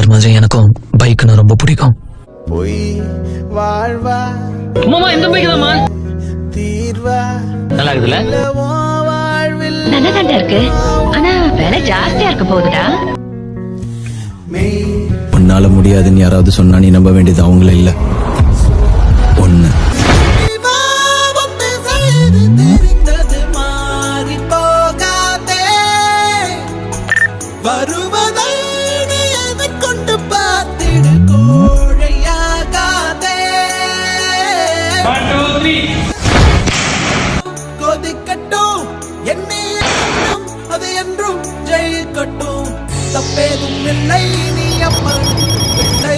எல்லார் மாதிரி எனக்கும் பைக்னா ரொம்ப பிடிக்கும். மாமா இந்த பைக் தான் நல்லா இருக்குதுல்ல? நல்லா தாண்டா இருக்கு, ஆனா விலை ஜாஸ்தியா இருக்க போகுதுடா. உன்னால முடியாதுன்னு யாராவது சொன்னா நீ நம்ப வேண்டியது அவங்கள இல்ல, ஒண்ணு. தப்பேதும் இல்லை, நீ அப்பா இல்லை.